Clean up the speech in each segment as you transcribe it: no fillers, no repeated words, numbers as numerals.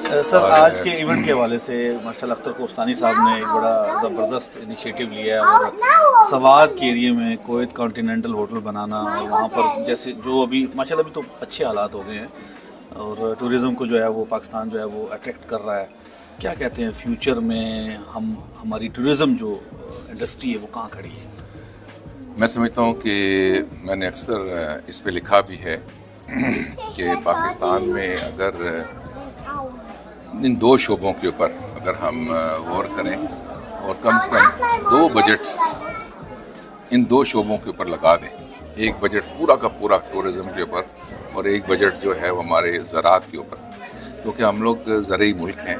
Sir आज के event के हवाले से मार्शल अख्तर कोस्तानी साहब ने एक बड़ा ज़बरदस्त इनिशिएटिव लिया है और सवात के एरिए में कोयत कॉन्टिनेंटल होटल बनाना और वहाँ पर जैसे जो अभी माशाल्लाह अभी तो अच्छे हालात हो गए हैं और टूरिज़म को जो है वो पाकिस्तान जो है वो अट्रैक्ट कर रहा है। क्या कहते हैं फ्यूचर में हमारी टूरिज़म जो इंडस्ट्री है वो कहाँ खड़ी है? मैं समझता हूँ कि मैंने अक्सर इस पे लिखा भी है कि पाकिस्तान में अगर इन दो शोबों के ऊपर अगर हम गौर करें और कम से कम 2 बजट इन 2 शोबों के ऊपर लगा दें, एक बजट पूरा का पूरा टूरिज़म के ऊपर और एक बजट जो है वो हमारे ज़राअत के ऊपर, क्योंकि हम लोग ज़रई मुल्क हैं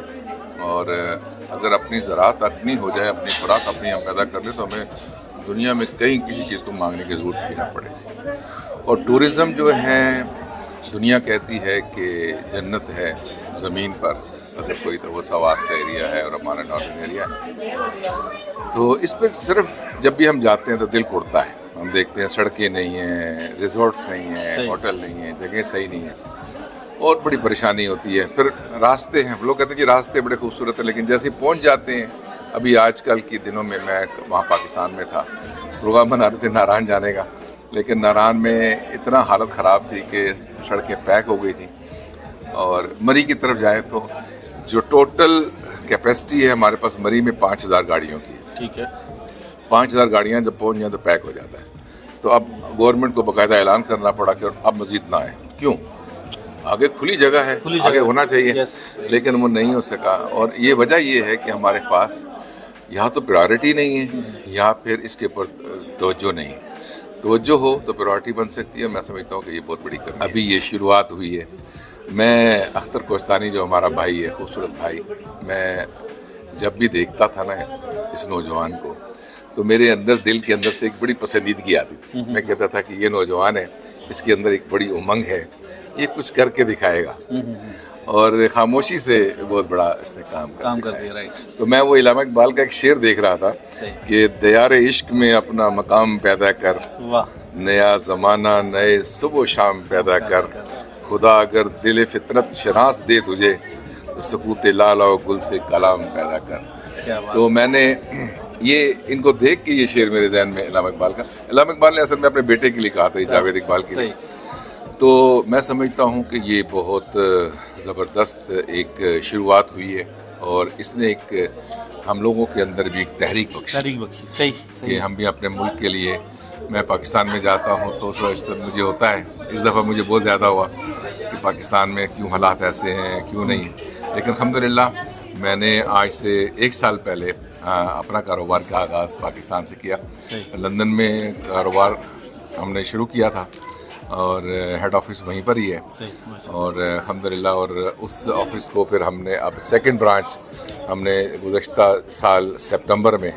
और अगर अपनी ज़राअत अपनी हो जाए, अपनी खुराक अपनी हम पैदा कर लें तो हमें दुनिया में कहीं किसी चीज़ को मांगने की ज़रूरत भी ना पड़े। और टूरिज़म जो है दुनिया कहती है कि जन्नत है ज़मीन पर, अगर कोई तो वो सवात का एरिया है और हमारा नॉर्दर्न एरिया है। तो इस पर सिर्फ जब भी हम जाते हैं तो दिल कुड़ता है, हम देखते हैं सड़कें नहीं हैं, रिजॉर्ट्स नहीं हैं, होटल नहीं हैं, जगह सही नहीं है और बड़ी परेशानी होती है। फिर रास्ते हैं, लोग कहते हैं कि रास्ते बड़े खूबसूरत हैं, लेकिन जैसे पहुंच जाते हैं, अभी आजकल के दिनों में मैं वहाँ पाकिस्तान में था, प्रोग्राम बना रहे थे नारायण जाने का, लेकिन नारायण में इतना हालत ख़राब थी कि सड़कें पैक हो गई थी। और मरी की तरफ जाए तो जो टोटल कैपेसिटी है हमारे पास मरी में 5000 गाड़ियों की, ठीक है, 5000 गाड़ियाँ जब पहुँच जाए तो पैक हो जाता है। तो अब गवर्नमेंट को बाकायदा ऐलान करना पड़ा कि अब मज़ीद ना आए। क्यों? आगे खुली जगह है, आगे होना चाहिए, लेकिन वो नहीं हो सका। और ये वजह ये है कि हमारे पास यहाँ तो प्रायोरिटी नहीं है, या फिर इसके ऊपर तवज्जो नहीं है। तवज्जो हो तो प्रायोरिटी बन सकती है। मैं समझता हूँ कि ये बहुत बड़ी कमी है। अभी ये शुरुआत हुई है। मैं अख्तर कोस्तानी जो हमारा भाई है, खूबसूरत भाई, मैं जब भी देखता था ना इस नौजवान को तो मेरे अंदर दिल के अंदर से एक बड़ी पसंदीदगी आती थी। मैं कहता था कि ये नौजवान है, इसके अंदर एक बड़ी उमंग है, ये कुछ करके दिखाएगा। और खामोशी से बहुत बड़ा इसने काम कर दिया। राइट। तो मैं वो इलामा इकबाल का एक शेर देख रहा था कि दयार इश्क में अपना मकाम पैदा कर, नया ज़माना नए सुबह शाम पैदा कर, खुदा अगर दिल फितरत शनास दे तुझे तो सकूत लाल और गुल से कलाम पैदा कर। तो मैंने ये इनको देख के ये शेर मेरे ज़हन में इलामा इकबाल ने असल में अपने बेटे के लिए कहा था, जावेद इकबाल के लिए। तो मैं समझता हूँ कि ये बहुत ज़बरदस्त एक शुरुआत हुई है और इसने एक हम लोगों के अंदर भी एक तहरीक बख्शी। सही कि हम भी अपने मुल्क के लिए, मैं पाकिस्तान में जाता हूँ तो मुझे होता है, इस दफ़ा मुझे बहुत ज़्यादा हुआ कि पाकिस्तान में क्यों हालात ऐसे हैं, क्यों नहीं है। लेकिन अल्हम्दुलिल्लाह मैंने आज से 1 साल पहले अपना कारोबार का आगाज़ पाकिस्तान से किया। लंदन में कारोबार हमने शुरू किया था और हेड ऑफिस वहीं पर ही है। और अल्हम्दुलिल्लाह और उस ऑफिस को फिर हमने अब सेकंड ब्रांच हमने गुज़श्ता साल सितंबर में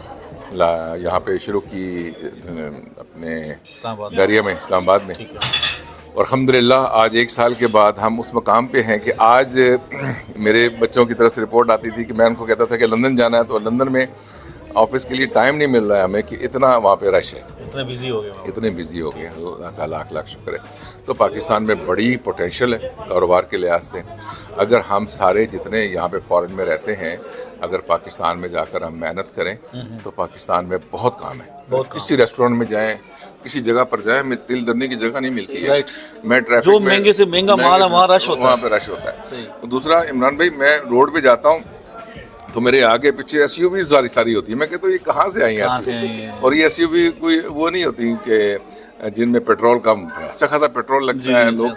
यहाँ पे शुरू की अपने दरिया में, इस्लामाबाद में। और अल्हम्दुलिल्लाह आज 1 साल के बाद हम उस मकाम पे हैं कि आज मेरे बच्चों की तरफ से रिपोर्ट आती थी कि मैं उनको कहता था कि लंदन जाना है, तो लंदन में ऑफिस के लिए टाइम नहीं मिल रहा है हमें, कि इतना वहाँ पे रश है, इतने बिजी हो गए। अल्लाह का लाख लाख शुक्र है। तो पाकिस्तान में बड़ी पोटेंशियल है कारोबार के लिहाज से। अगर हम सारे जितने यहाँ पे फॉरेन में रहते हैं, अगर पाकिस्तान में जाकर हम मेहनत करें तो पाकिस्तान में बहुत काम है। किसी रेस्टोरेंट में जाएं, किसी जगह पर जाएं, में तिल धरने की जगह नहीं मिलती है। मैं ट्रैफिक जो महंगे से महंगा माल वहाँ रश होता है। दूसरा, इमरान भाई, मैं रोड पे जाता हूँ तो मेरे आगे पीछे एसयूवी सारी होती है। मैं कहता हूँ ये कहाँ से आई हैं? और ये एसयूवी कोई वो नहीं होती कि जिनमें पेट्रोल कम, अच्छा खासा पेट्रोल लगता है लोग।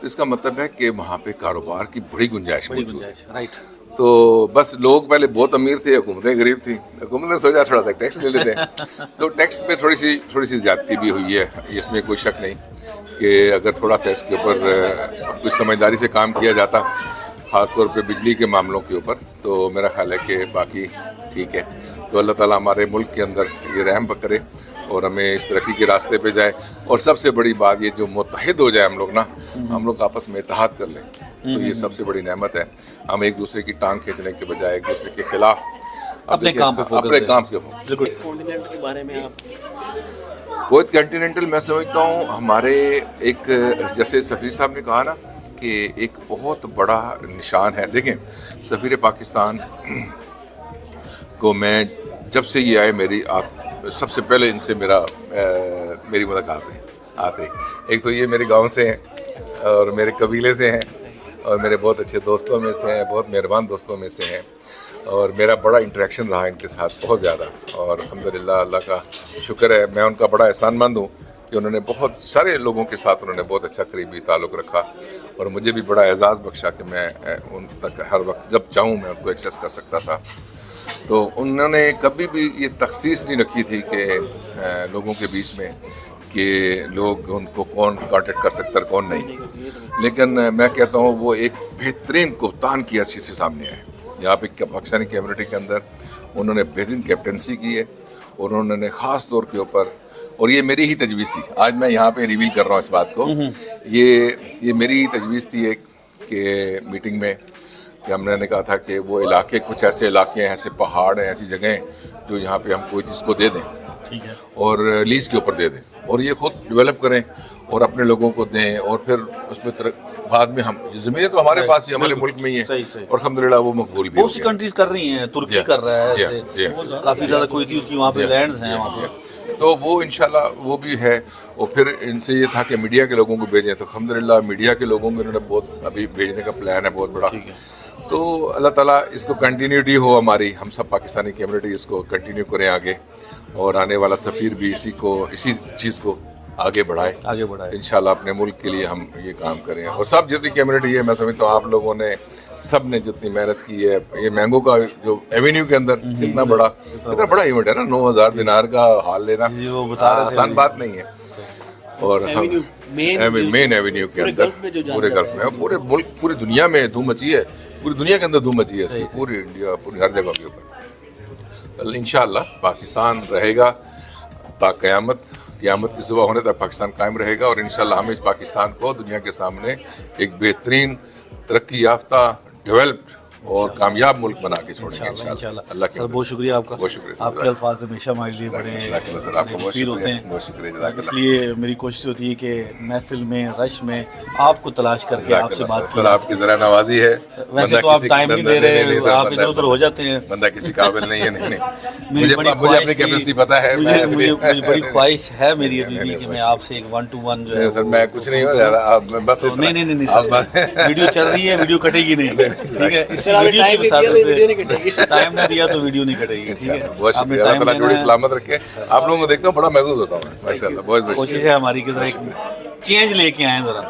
तो इसका मतलब है कि वहाँ पे कारोबार की बड़ी गुंजाइश मौजूद है। राइट। तो बस लोग पहले बहुत अमीर थे, हुकूमतें गरीब थी। हुकूमत ने सोचा थोड़ा सा टैक्स ले लेते हैं तो टैक्स पे थोड़ी सी ज़्यादती भी हुई है, इसमें कोई शक नहीं कि अगर थोड़ा सा इसके ऊपर कुछ समझदारी से काम किया जाता, ख़ास तौर पे बिजली के मामलों के ऊपर, तो मेरा ख्याल है कि बाकी ठीक है। तो अल्लाह ताला हमारे मुल्क के अंदर ये रहम करे और हमें इस तरक्की के रास्ते पे जाए। और सबसे बड़ी बात ये जो मुत्तहिद हो जाए हम लोग आपस में इत्तेहाद कर लें, तो ये सबसे बड़ी नेमत है। हम एक दूसरे की टांग खींचने के बजाय एक दूसरे के खिलाफ अपने काम पे फोकस कॉन्टिनेंट के बारे में आप कोयत कॉन्टिनेंटल मैं समझता हूँ हमारे एक, जैसे सफ़ीर साहब ने कहा ना कि एक बहुत बड़ा निशान है। देखें, सफ़ीर पाकिस्तान को मैं जब से ये आए सबसे पहले इनसे मेरी मुलाकात आते एक तो ये मेरे गांव से हैं और मेरे कबीले से हैं और मेरे बहुत अच्छे दोस्तों में से हैं, बहुत मेहरबान दोस्तों में से हैं और मेरा बड़ा इंटरेक्शन रहा इनके साथ बहुत ज़्यादा। और अल्हम्दुलिल्लाह अल्लाह का शुक्र है, मैं उनका बड़ा एहसानमंद हूँ कि उन्होंने बहुत सारे लोगों के साथ उन्होंने बहुत अच्छा करीबी ताल्लुक़ रखा और मुझे भी बड़ा एजाज़ बख्शा कि मैं उन तक हर वक्त जब चाहूँ मैं उनको एक्सेस कर सकता था। तो उन्होंने कभी भी ये तखसीस नहीं रखी थी कि लोगों के बीच में कि लोग उनको कौन कांटेक्ट कर सकता है कौन नहीं, लेकिन मैं कहता हूँ वो एक बेहतरीन कप्तान की हैसियत से सामने आए। यहाँ पे पाकिस्तानी कम्युनिटी के अंदर उन्होंने बेहतरीन कैप्टनसी की है और उन्होंने ख़ास तौर के ऊपर, और ये मेरी ही तजवीज़ थी, आज मैं यहाँ पे रिवील कर रहा हूँ इस बात को, ये मेरी ही तजवीज़ थी एक कि मीटिंग में कि हमने कहा था कि वो इलाके, कुछ ऐसे इलाके हैं, ऐसे पहाड़ हैं, ऐसी जगह हैं जो यहाँ पे हम कोई चीज़ को दे दें, ठीक है, और लीज़ के ऊपर दे दें और ये खुद डेवलप करें और अपने लोगों को दें और फिर उसमें बाद में हम ज़मीन तो हमारे पास ही, हमारे मुल्क में ही है और अल्हम्दुलिल्लाह वो मकबूल भी बहुत सी कंट्रीज कर रही हैं, तुर्की कर रहा है ऐसे, काफ़ी ज़्यादा कोई थी उसकी वहाँ पे लैंड्स हैं वहाँ पे, तो वो इंशाल्लाह वो भी है। और फिर इनसे ये था कि मीडिया के लोगों को भेजें, तो अल्हम्दुलिल्लाह मीडिया के लोगों को इन्होंने बहुत अभी भेजने का प्लान है बहुत बड़ा। तो अल्लाह ताला इसको कंटिन्यूटी हो हमारी, हम सब पाकिस्तानी कम्युनिटी इसको कंटिन्यू करें आगे और आने वाला सफ़ीर भी इसी चीज़ को आगे बढ़ाए इंशाल्लाह अपने मुल्क के लिए हम ये काम करें। और सब जितनी कम्युनिटी है, मैं समझता हूँ आप लोगों ने सब ने जितनी मेहनत की है, ये मैंगो का जो एवेन्यू के अंदर इतना बड़ा इवेंट है ना, 9,000 दिनार का हाल लेना आसान बात नहीं है। और मेन एवेन्यू के अंदर पूरे गल्फ में, पूरे मुल्क, पूरी दुनिया में धूम मची है, पूरी दुनिया के अंदर धूम मची है इसकी, पूरी इंडिया, पूरी हर जगह के ऊपर। इंशाअल्लाह पाकिस्तान रहेगा क़यामत की सुबह होने तक पाकिस्तान कायम रहेगा और इंशाअल्लाह हम इस पाकिस्तान को दुनिया के सामने एक बेहतरीन, तरक्की याफ्ता, डेवलप्ड और कामयाब मुल्क बना के छोड़ेंगे इंशाअल्लाह। अल्लाह सर बहुत शुक्रिया आपका, बहुत शुक्रिया। आपके अल्फाज हमेशा हमारे लिए बड़े मुफीद होते हैं, बहुत शुक्रिया। इसलिए मेरी कोशिश होती है कि महफिल में, रश में आपको तलाश करके आपसे बात सर, आपकी ज़रा नवाजी है। वैसे तो आप टाइम नहीं दे रहे, आप इधर उधर हो जाते हैं, बंदा किसी काबिल नहीं है। नहीं मुझे अपनी कैपेसिटी पता है, मुझे बड़ी ख्वाहिश है मेरी अभी भी कि मैं आपसे एक 1-to-1 जो है, सर मैं कुछ नहीं हो ज़्यादा, बस नहीं सर, वीडियो चल रही है, वीडियो कटेगी नहीं, ठीक है, इस वीडियो की वसातत से टाइम ना दिया तो वीडियो नहीं कटेगी, ठीक है। बहुत शुक्रिया, अल्लाह ताला जोड़ी सलामत रखे। आप लोगों को देखता हूँ बड़ा महसूस होता हूँ माशाल्लाह, बहुत कोशिश है हमारी कि एक चेंज लेके आए जरा,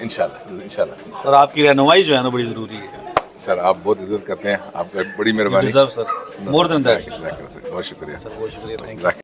इंशाल्लाह। सर आपकी रहनुमाई जो है ना बड़ी ज़रूरी है सर, आप बहुत इज्जत करते हैं, आपका बड़ी मेहरबानी सर, मोर देन दैट। बहुत शुक्रिया सर, बहुत शुक्रिया।